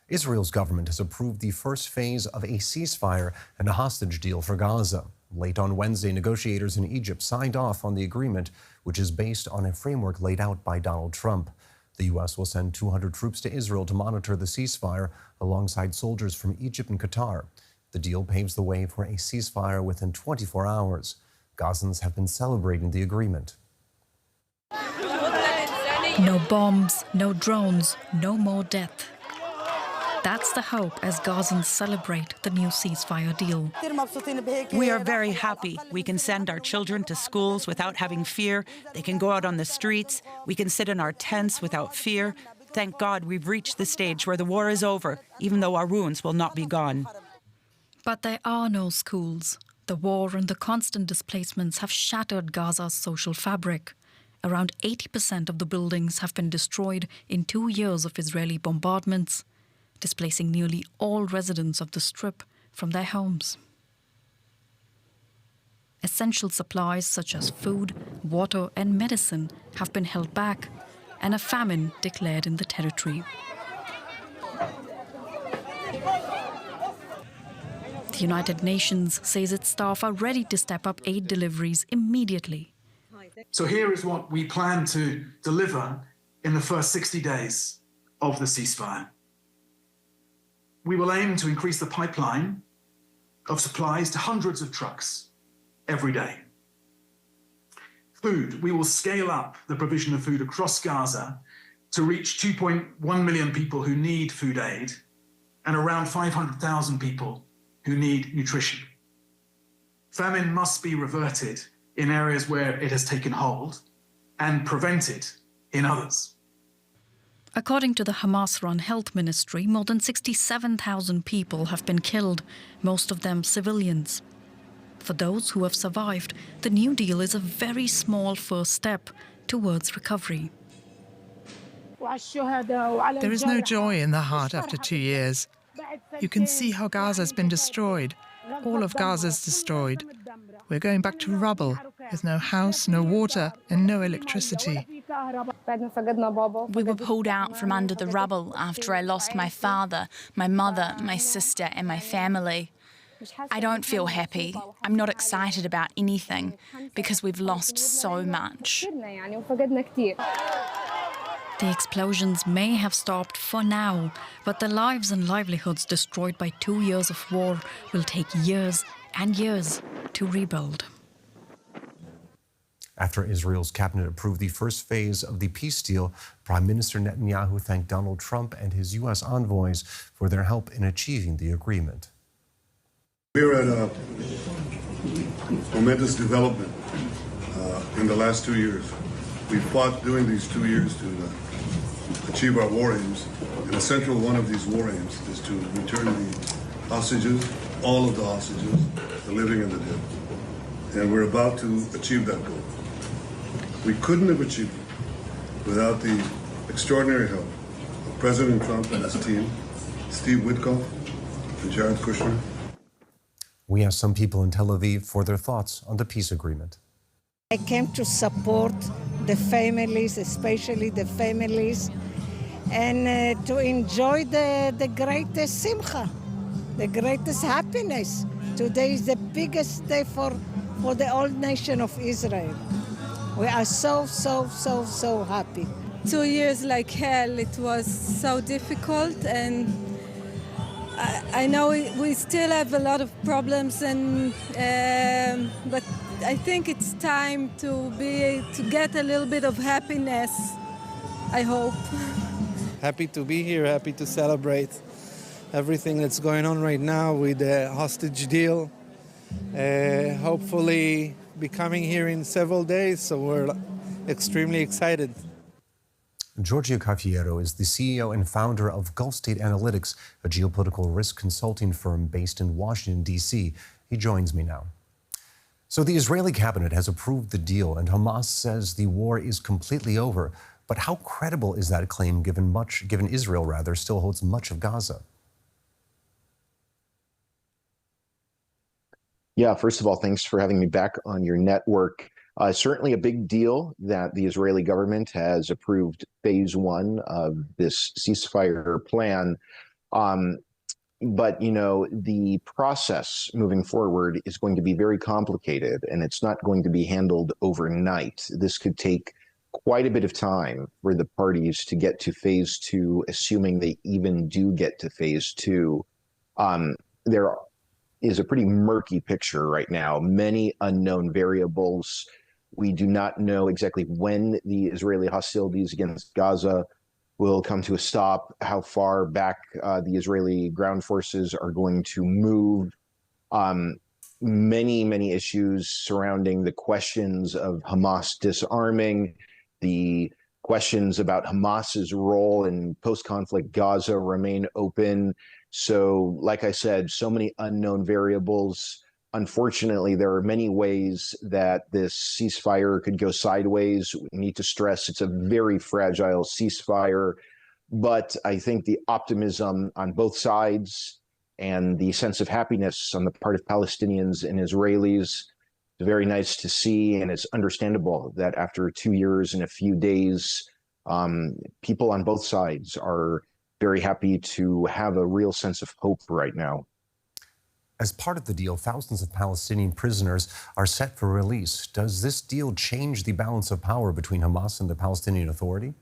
Israel's government has approved the first phase of a ceasefire and a hostage deal for Gaza. Late on Wednesday, negotiators in Egypt signed off on the agreement, which is based on a framework laid out by Donald Trump. The U.S. will send 200 troops to Israel to monitor the ceasefire alongside soldiers from Egypt and Qatar. The deal paves the way for a ceasefire within 24 hours. Gazans have been celebrating the agreement. No bombs, no drones, no more death. That's the hope as Gazans celebrate the new ceasefire deal. We are very happy. We can send our children to schools without having fear. They can go out on the streets. We can sit in our tents without fear. Thank God we've reached the stage where the war is over, even though our wounds will not be gone. But there are no schools. The war and the constant displacements have shattered Gaza's social fabric. Around 80% of the buildings have been destroyed in 2 years of Israeli bombardments, displacing nearly all residents of the Strip from their homes. Essential supplies such as food, water and medicine have been held back, and a famine declared in the territory. The United Nations says its staff are ready to step up aid deliveries immediately. So here is what we plan to deliver in the first 60 days of the ceasefire. We will aim to increase the pipeline of supplies to hundreds of trucks every day. Food, we will scale up the provision of food across Gaza to reach 2.1 million people who need food aid and around 500,000 people who need nutrition. Famine must be reverted in areas where it has taken hold and prevented in others. According to the Hamas-run health ministry, more than 67,000 people have been killed, most of them civilians. For those who have survived, the New Deal is a very small first step towards recovery. There is no joy in the heart after 2 years. You can see how Gaza has been destroyed. All of Gaza is destroyed. We're going back to rubble, with no house, no water, and no electricity. We were pulled out from under the rubble after I lost my father, my mother, my sister, and my family. I don't feel happy. I'm not excited about anything because we've lost so much. The explosions may have stopped for now, but the lives and livelihoods destroyed by 2 years of war will take years and years to rebuild. After Israel's cabinet approved the first phase of the peace deal, Prime Minister Netanyahu thanked Donald Trump and his U.S. envoys for their help in achieving the agreement. We're at a momentous development in the last 2 years. We fought during these 2 years to achieve our war aims, and a central one of these war aims is to return the hostages, all of the hostages, the living and the dead. And we're about to achieve that goal. We couldn't have achieved it without the extraordinary help of President Trump and his team, Steve Witkoff and Jared Kushner. We asked some people in Tel Aviv for their thoughts on the peace agreement. I came to support the families, especially the families, and to enjoy the greatest simcha, the greatest happiness. Today is the biggest day for the whole nation of Israel. We are so happy. 2 years like hell. It was so difficult, and I know we still have a lot of problems, and but I think it's time to get a little bit of happiness, I hope. Happy to be here, happy to celebrate everything that's going on right now with the hostage deal. Hopefully be coming here in several days, so we're extremely excited. Giorgio Cafiero is the CEO and founder of Gulf State Analytics, a geopolitical risk consulting firm based in Washington, D.C. He joins me now. So the Israeli cabinet has approved the deal, and Hamas says the war is completely over. But how credible is that claim, given Israel still holds much of Gaza? Yeah, first of all, thanks for having me back on your network. Certainly a big deal that the Israeli government has approved phase 1 of this ceasefire plan. But, the process moving forward is going to be very complicated, and it's not going to be handled overnight. This could take quite a bit of time for the parties to get to phase two, assuming they even do get to phase two. There is a pretty murky picture right now, many unknown variables. We do not know exactly when the Israeli hostilities against Gaza will come to a stop, how far back the Israeli ground forces are going to move. Many issues surrounding the questions of Hamas disarming, the questions about Hamas's role in post-conflict Gaza remain open. So, like I said, so many unknown variables. Unfortunately, there are many ways that this ceasefire could go sideways. We need to stress it's a very fragile ceasefire, but I think the optimism on both sides and the sense of happiness on the part of Palestinians and Israelis is very nice to see, and it's understandable that after 2 years and a few days, people on both sides are very happy to have a real sense of hope right now. As part of the deal, thousands of Palestinian prisoners are set for release. Does this deal change the balance of power between Hamas and the Palestinian Authority?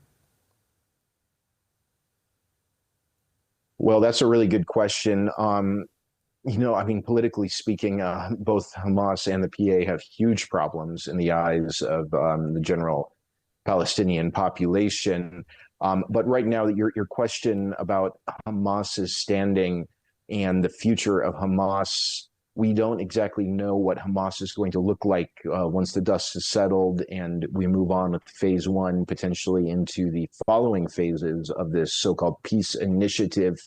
Well, that's a really good question. Politically speaking, both Hamas and the PA have huge problems in the eyes of the general Palestinian population. But right now, your question about Hamas's standing and the future of Hamas, we don't exactly know what Hamas is going to look like once the dust is settled and we move on with phase one, potentially into the following phases of this so-called peace initiative.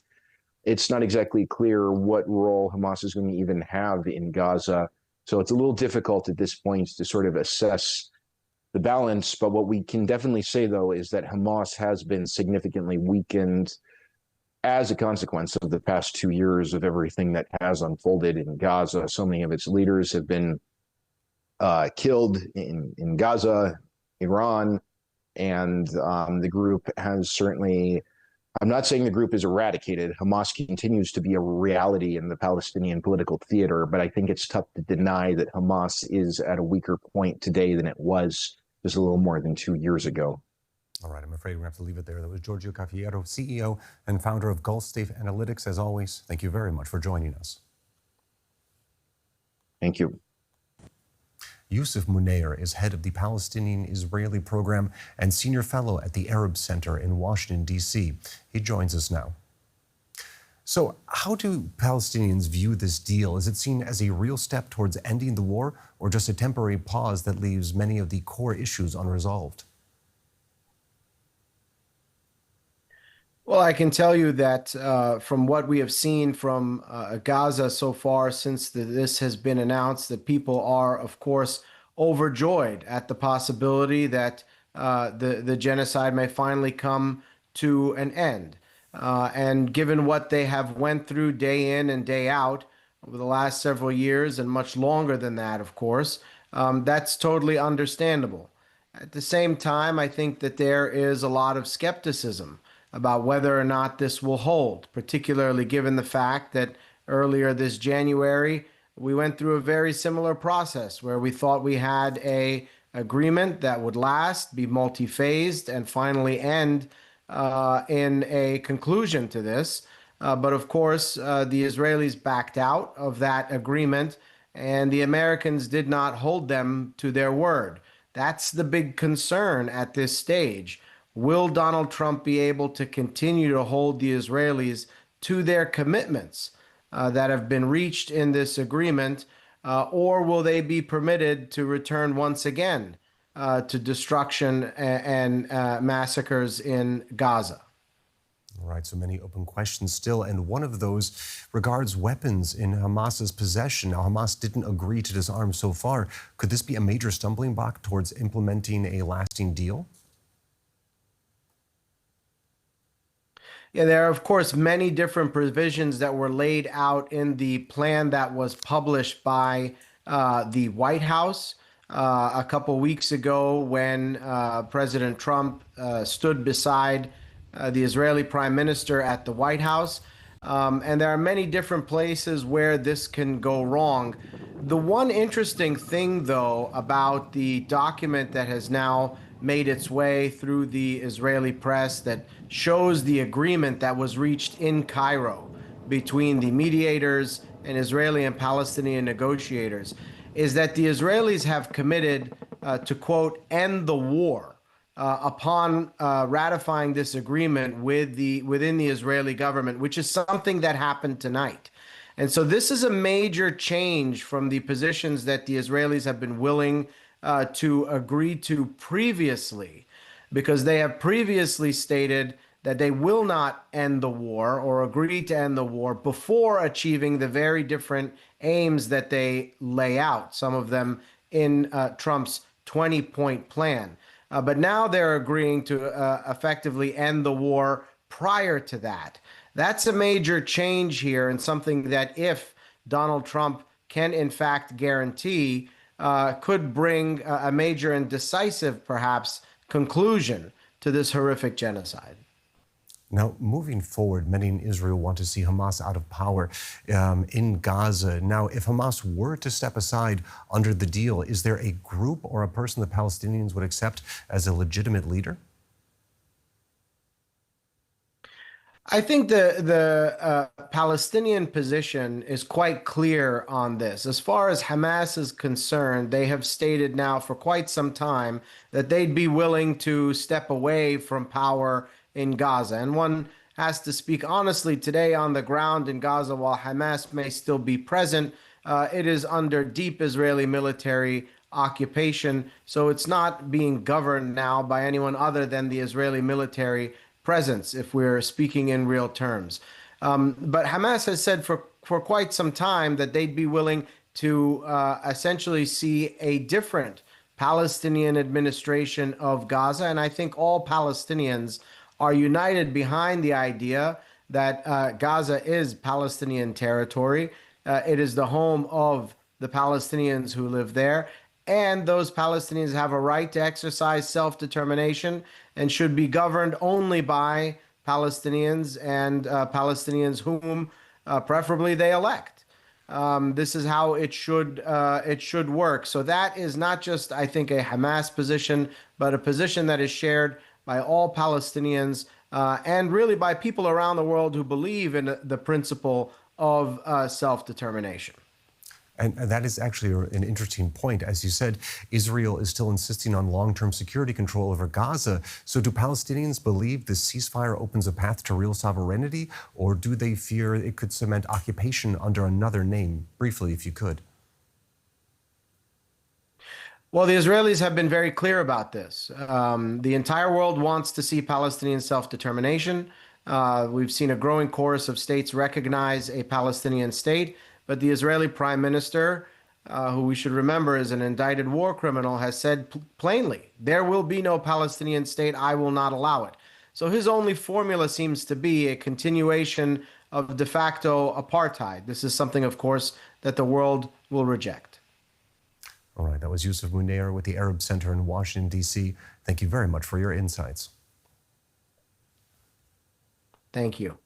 It's not exactly clear what role Hamas is going to even have in Gaza. So it's a little difficult at this point to sort of assess the balance. But what we can definitely say, though, is that Hamas has been significantly weakened as a consequence of the past 2 years of everything that has unfolded in Gaza. So many of its leaders have been killed in Gaza, Iran, and the group has certainly, I'm not saying the group is eradicated. Hamas continues to be a reality in the Palestinian political theater, but I think it's tough to deny that Hamas is at a weaker point today than it was just a little more than 2 years ago. All right, I'm afraid we have to leave it there. That was Giorgio Cafiero, CEO and founder of Gulf State Analytics. As always, thank you very much for joining us. Thank you. Yousef Munayyer is head of the Palestinian-Israeli program and senior fellow at the Arab Center in Washington, D.C. He joins us now. So how do Palestinians view this deal? Is it seen as a real step towards ending the war, or just a temporary pause that leaves many of the core issues unresolved? Well, I can tell you that from what we have seen from Gaza so far since this has been announced, that people are, of course, overjoyed at the possibility that the genocide may finally come to an end. And given what they have went through day in and day out over the last several years, and much longer than that, of course, that's totally understandable. At the same time, I think that there is a lot of skepticism about whether or not this will hold, particularly given the fact that earlier this January, we went through a very similar process where we thought we had an agreement that would last, be multi-phased, and finally end in a conclusion to this. But of course, the Israelis backed out of that agreement, and the Americans did not hold them to their word. That's the big concern at this stage. Will Donald Trump be able to continue to hold the Israelis to their commitments that have been reached in this agreement, or will they be permitted to return once again to destruction and massacres in Gaza? All right, so many open questions still, and one of those regards weapons in Hamas's possession. Now, Hamas didn't agree to disarm so far. Could this be a major stumbling block towards implementing a lasting deal? Yeah, there are, of course, many different provisions that were laid out in the plan that was published by the White House a couple weeks ago when President Trump stood beside the Israeli Prime Minister at the White House. And there are many different places where this can go wrong. The one interesting thing, though, about the document that has now made its way through the Israeli press that shows the agreement that was reached in Cairo between the mediators and Israeli and Palestinian negotiators is that the Israelis have committed to, quote, end the war upon ratifying this agreement within the Israeli government, which is something that happened tonight. And so this is a major change from the positions that the Israelis have been willing to agree to previously, because they have previously stated that they will not end the war or agree to end the war before achieving the very different aims that they lay out, some of them in Trump's 20-point plan. But now they're agreeing to effectively end the war prior to that. That's a major change here, and something that, if Donald Trump can in fact guarantee, could bring a major and decisive, perhaps, conclusion to this horrific genocide. Now, moving forward, many in Israel want to see Hamas out of power in Gaza. Now, if Hamas were to step aside under the deal, is there a group or a person the Palestinians would accept as a legitimate leader? I think the Palestinian position is quite clear on this. As far as Hamas is concerned, they have stated now for quite some time that they'd be willing to step away from power in Gaza. And one has to speak honestly today on the ground in Gaza. While Hamas may still be present, it is under deep Israeli military occupation. So it's not being governed now by anyone other than the Israeli military presence, if we're speaking in real terms. But Hamas has said for quite some time that they'd be willing to essentially see a different Palestinian administration of Gaza. And I think all Palestinians are united behind the idea that Gaza is Palestinian territory. It is the home of the Palestinians who live there. And those Palestinians have a right to exercise self-determination and should be governed only by Palestinians and Palestinians whom preferably they elect. This is how it should work. So that is not just, I think, a Hamas position, but a position that is shared by all Palestinians and really by people around the world who believe in the principle of self-determination. And that is actually an interesting point. As you said, Israel is still insisting on long-term security control over Gaza. So do Palestinians believe the ceasefire opens a path to real sovereignty, or do they fear it could cement occupation under another name? Briefly, if you could. Well, the Israelis have been very clear about this. The entire world wants to see Palestinian self-determination. We've seen a growing chorus of states recognize a Palestinian state. But the Israeli prime minister, who we should remember is an indicted war criminal, has said plainly, there will be no Palestinian state. I will not allow it. So his only formula seems to be a continuation of de facto apartheid. This is something, of course, that the world will reject. All right. That was Yousef Munayyer with the Arab Center in Washington, D.C. Thank you very much for your insights. Thank you.